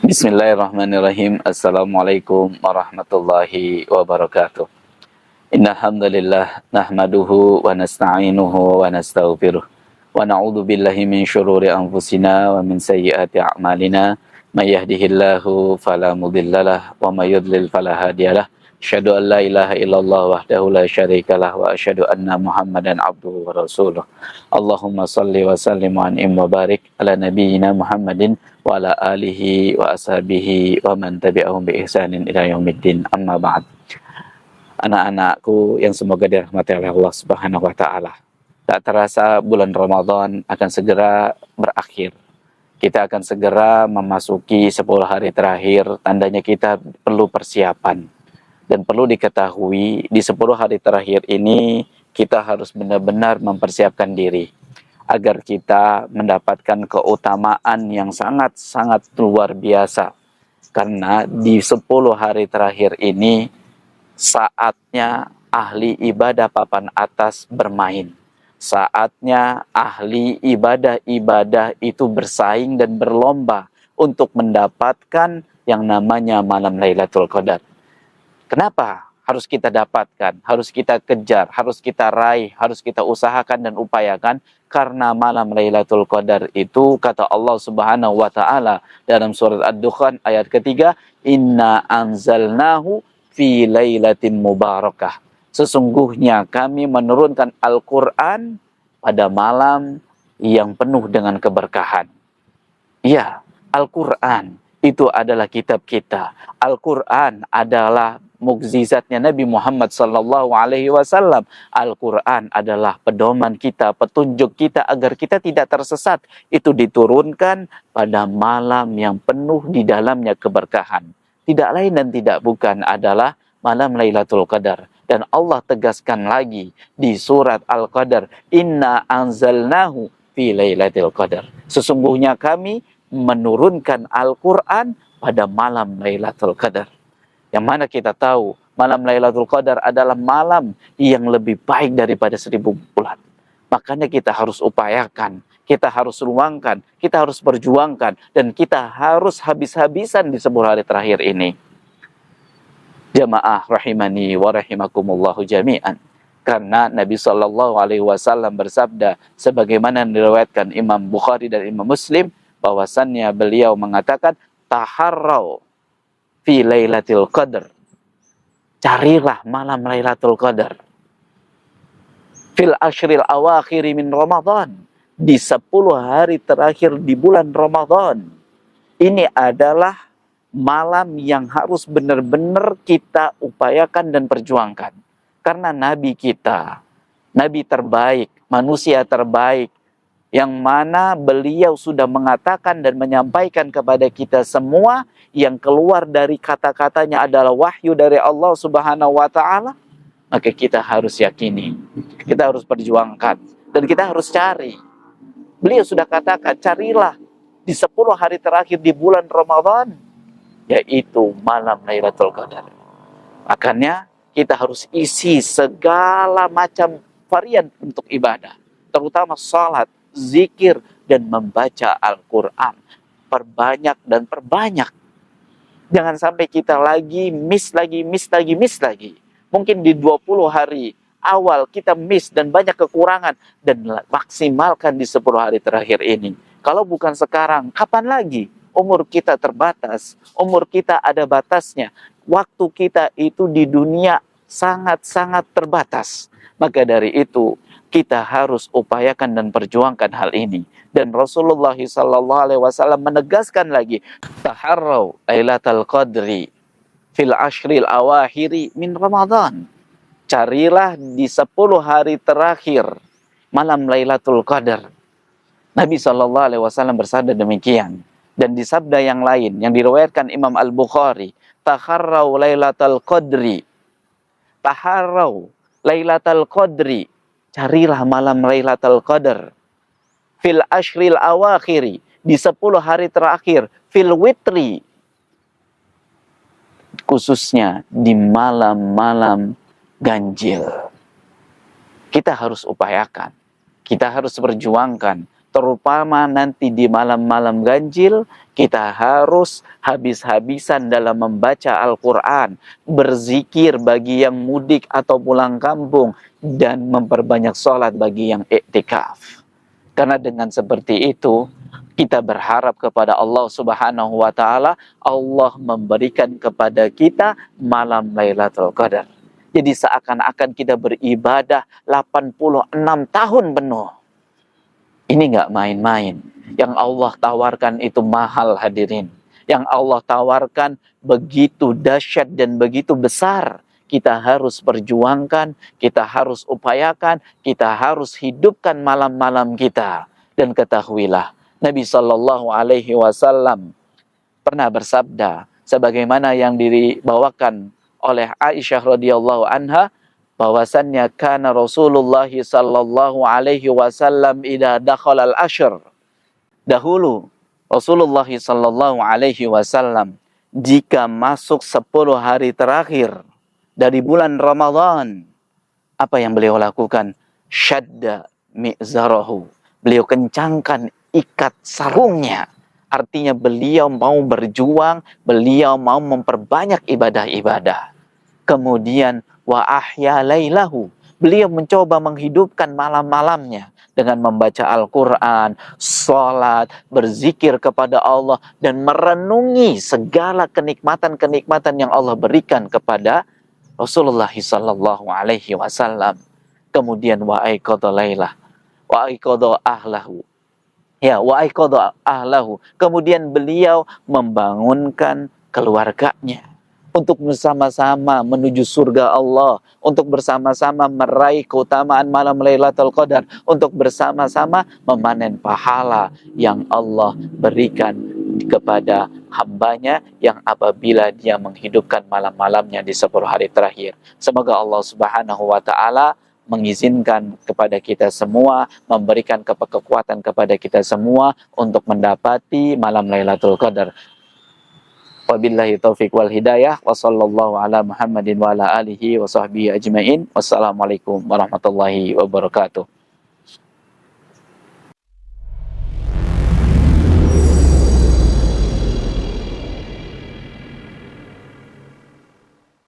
Bismillahirrahmanirrahim. Assalamualaikum warahmatullahi wabarakatuh. Innal hamdalillah nahmaduhu wa nasta'inuhu wa nastaghfiruh wa na'udzu billahi min syururi anfusina wa min sayyiati a'malina. May yahdihillahu fala mudhillalah wa may yudlil fala hadiyalah. Asyhadu an la ilaha illallah wahdahu la syarikalah wa asyhadu anna Muhammadan abduhu wa rasuluh. Allahumma shalli wa sallim wa an'im wa barik ala nabiyyina Muhammadin wa ala alihi wa ashabihi wa man tabi'ahum bi ihsanin ila yaumiddin. Amma ba'd. Anak-anakku yang semoga dirahmati oleh Allah Subhanahu wa taala. Tak terasa bulan Ramadan akan segera berakhir. Kita akan segera memasuki 10 hari terakhir, tandanya kita perlu persiapan. Dan perlu diketahui, di 10 hari terakhir ini kita harus benar-benar mempersiapkan diri agar kita mendapatkan keutamaan yang sangat-sangat luar biasa. Karena di 10 hari terakhir ini saatnya ahli ibadah papan atas bermain. Saatnya ahli ibadah-ibadah itu bersaing dan berlomba untuk mendapatkan yang namanya malam Lailatul Qadar. Kenapa harus kita dapatkan, harus kita kejar, harus kita raih, harus kita usahakan dan upayakan? Karena malam Lailatul Qadar itu kata Allah Subhanahu wa taala dalam surat Ad-Dukhan ayat ketiga, "Inna anzalnahu fi lailatin mubarakah." Sesungguhnya kami menurunkan Al-Qur'an pada malam yang penuh dengan keberkahan. Ya, Al-Qur'an itu adalah kitab kita. Al-Qur'an adalah mukjizatnya Nabi Muhammad sallallahu alaihi wasallam. Al-Qur'an adalah pedoman kita, petunjuk kita agar kita tidak tersesat. Itu diturunkan pada malam yang penuh di dalamnya keberkahan. Tidak lain dan tidak bukan adalah malam Lailatul Qadar. Dan Allah tegaskan lagi di surat Al-Qadar, "Inna anzalnahu fi Lailatul Qadar." Sesungguhnya kami menurunkan Al-Quran pada malam Lailatul Qadar. Yang mana kita tahu malam Lailatul Qadar adalah malam yang lebih baik daripada 1000 bulan. Makanya kita harus upayakan, kita harus luangkan, kita harus perjuangkan, dan kita harus habis-habisan di 10 hari terakhir ini. Jamaah rahimani wa rahimakumullahu jami'an. Karena Nabi Shallallahu Alaihi Wasallam bersabda, sebagaimana diriwayatkan Imam Bukhari dan Imam Muslim, bahwasannya beliau mengatakan, taharrau fi lailatul qadar. Carilah malam Lailatul Qadar. Fil ashril awakhiri min Ramadan. Di 10 hari terakhir di bulan Ramadan. Ini adalah malam yang harus benar-benar kita upayakan dan perjuangkan. Karena Nabi kita, Nabi terbaik, manusia terbaik, yang mana beliau sudah mengatakan dan menyampaikan kepada kita semua yang keluar dari kata-katanya adalah wahyu dari Allah Subhanahu wa taala, maka kita harus yakini, kita harus perjuangkan, dan kita harus cari. Beliau sudah katakan, carilah di 10 hari terakhir di bulan Ramadan, yaitu malam Lailatul Qadar. Makanya kita harus isi segala macam varian untuk ibadah, terutama salat, zikir, dan membaca Al-Quran. Perbanyak dan perbanyak. Jangan sampai kita miss lagi. Mungkin di 20 hari awal kita miss dan banyak kekurangan. Dan maksimalkan di 10 hari terakhir ini. Kalau bukan sekarang, kapan lagi? Umur kita terbatas. Umur kita ada batasnya. Waktu kita itu di dunia sangat-sangat terbatas. Maka dari itu, kita harus upayakan dan perjuangkan hal ini. Dan Rasulullah SAW menegaskan lagi, taharrau lailatul qadri fil ashril awakhiri min Ramadan. Carilah di 10 hari terakhir malam Lailatul Qadar. Nabi SAW bersabda demikian. Dan di sabda yang lain yang diriwayatkan Imam Al-Bukhari, taharrau lailatul qadri. Taharrau lailatul qadri. Carilah malam Lailatul Qadar. Fil ashril awakhiri. Di 10 hari terakhir. Fil witri. Khususnya di malam-malam ganjil. Kita harus upayakan. Kita harus berjuangkan. terutama nanti di malam-malam ganjil, kita harus habis-habisan dalam membaca Al-Quran, berzikir bagi yang mudik atau pulang kampung, dan memperbanyak sholat bagi yang iktikaf. Karena dengan seperti itu, kita berharap kepada Allah Subhanahu wa Ta'ala, Allah memberikan kepada kita malam Lailatul Qadar. Jadi seakan-akan kita beribadah 86 tahun penuh. Ini nggak main-main. Yang Allah tawarkan itu mahal, hadirin. Yang Allah tawarkan begitu dahsyat dan begitu besar. Kita harus perjuangkan, kita harus upayakan, kita harus hidupkan malam-malam kita. Dan ketahuilah, Nabi Shallallahu Alaihi Wasallam pernah bersabda, sebagaimana yang dibawakan oleh Aisyah radhiyallahu anha, bahwasannya kana Rasulullah sallallahu alaihi wasallam idza dakhala al-ashr. Dahulu Rasulullah sallallahu alaihi wasallam jika masuk 10 hari terakhir dari bulan Ramadan, apa yang beliau lakukan? Syadda mi'zarahu. Beliau kencangkan ikat sarungnya. Artinya beliau mau berjuang, beliau mau memperbanyak ibadah-ibadah. Kemudian wa ahya lailahu. Beliau mencoba menghidupkan malam-malamnya dengan membaca Al-Quran, sholat, berzikir kepada Allah, dan merenungi segala kenikmatan-kenikmatan yang Allah berikan kepada Rasulullah sallallahu alaihi wasallam. Kemudian wa aiqadha lailah, wa aiqadha ahlahu. Ya, wa aiqadha ahlahu. Kemudian beliau membangunkan keluarganya untuk bersama-sama menuju surga Allah, untuk bersama-sama meraih keutamaan malam Lailatul Qadar, untuk bersama-sama memanen pahala yang Allah berikan kepada hambanya yang apabila dia menghidupkan malam-malamnya di 10 hari terakhir. Semoga Allah Subhanahu wa Ta'ala mengizinkan kepada kita semua, memberikan kekuatan kepada kita semua untuk mendapati malam Lailatul Qadar. Wabillahi taufiq wal hidayah, wa sallallahu ala Muhammadin wa ala alihi wa sahbihi ajmain. Wassalamualaikum warahmatullahi wabarakatuh.